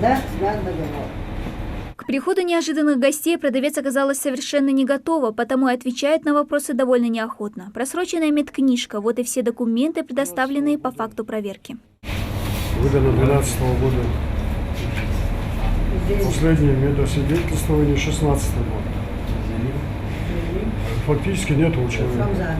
Да, надо договор. К приходу неожиданных гостей продавец оказалась совершенно не готова, потому и отвечает на вопросы довольно неохотно. Просроченная медкнижка – вот и все документы, предоставленные по факту проверки. Выдано 2012 года. Последнее медосвидетельствование 2016 года. Фактически нет у человека.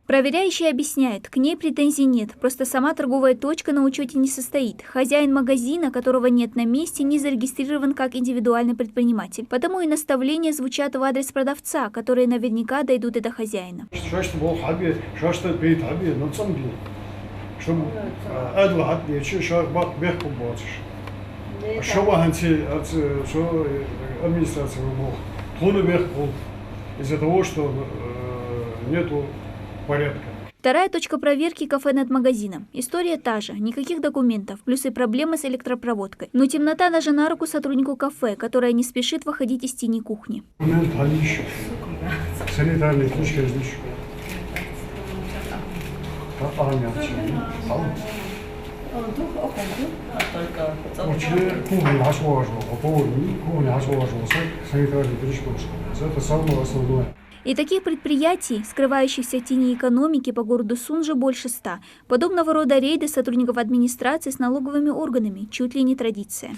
Проверяющий объясняет, к ней претензий нет, просто сама торговая точка на учете не состоит. Хозяин магазина, которого нет на месте, не зарегистрирован как индивидуальный предприниматель. Потому и наставления звучат в адрес продавца, которые наверняка дойдут и до хозяина. Из-за того, что нету порядка. Вторая точка проверки – кафе над магазином. История та же, никаких документов, плюс и проблемы с электропроводкой. Но темнота даже на руку сотруднику кафе, которая не спешит выходить из тени кухни. Санитарные книжки различные. Это самое основное. И таких предприятий, скрывающихся в тени экономики, по городу Сунжи больше 100. Подобного рода рейды сотрудников администрации с налоговыми органами чуть ли не традиция.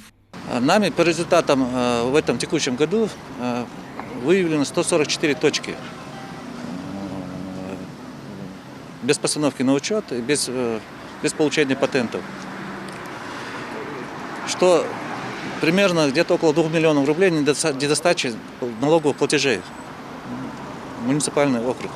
Нами по результатам в этом текущем году выявлено 144 точки без постановки на учет и без получения патентов. Что примерно где-то около 2 миллионов рублей недостачи налоговых платежей. Муниципальный округ.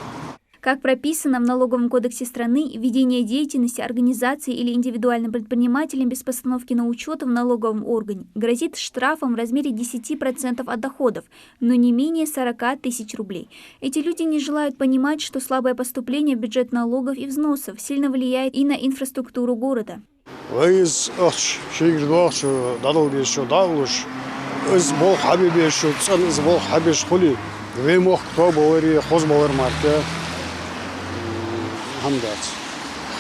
Как прописано в Налоговом кодексе страны, ведение деятельности организации или индивидуальным предпринимателем без постановки на учет в налоговом органе грозит штрафом в размере 10% от доходов, но не менее 40 тысяч рублей. Эти люди не желают понимать, что слабое поступление в бюджет налогов и взносов сильно влияет и на инфраструктуру города. Вымох, кто говорит, хозбалар марка, хамдат.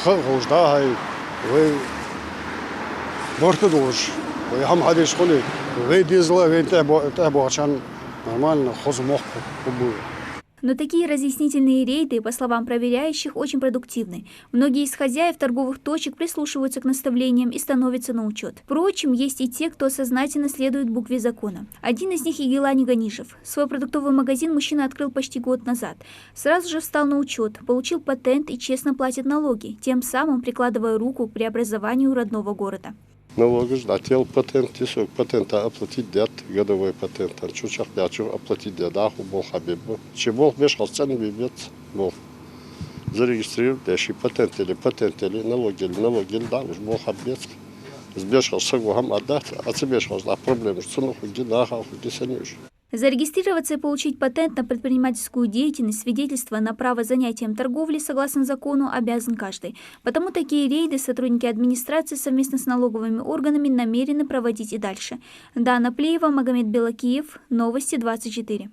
Хождахай, вы бортудуш, вы хамхадиш хули, вы дизла, вы табачан, нормально хозмох побыл. Но такие разъяснительные рейды, по словам проверяющих, очень продуктивны. Многие из хозяев торговых точек прислушиваются к наставлениям и становятся на учет. Впрочем, есть и те, кто сознательно следует букве закона. Один из них – Егелани Ганишев. Свой продуктовый магазин мужчина открыл почти год назад. Сразу же встал на учет, получил патент и честно платит налоги, тем самым прикладывая руку к преобразованию родного города. Налогождатель патент, патента оплатить дед, годовой патент, чучах пячу оплатить дедаху, бол хабибу. Чего бешал цены бибет, бол зарегистрировать, дальше патент или налоги, да, уж бол хаббецк. Сбешал сагугам отдать, а сбешал, да, проблемы, что ну худи дахал, худи санюш. Зарегистрироваться и получить патент на предпринимательскую деятельность, свидетельство на право занятием торговли, согласно закону, обязан каждый. Потому такие рейды сотрудники администрации совместно с налоговыми органами намерены проводить и дальше. Дана Плеева, Магомед Белакиев, Новости 24.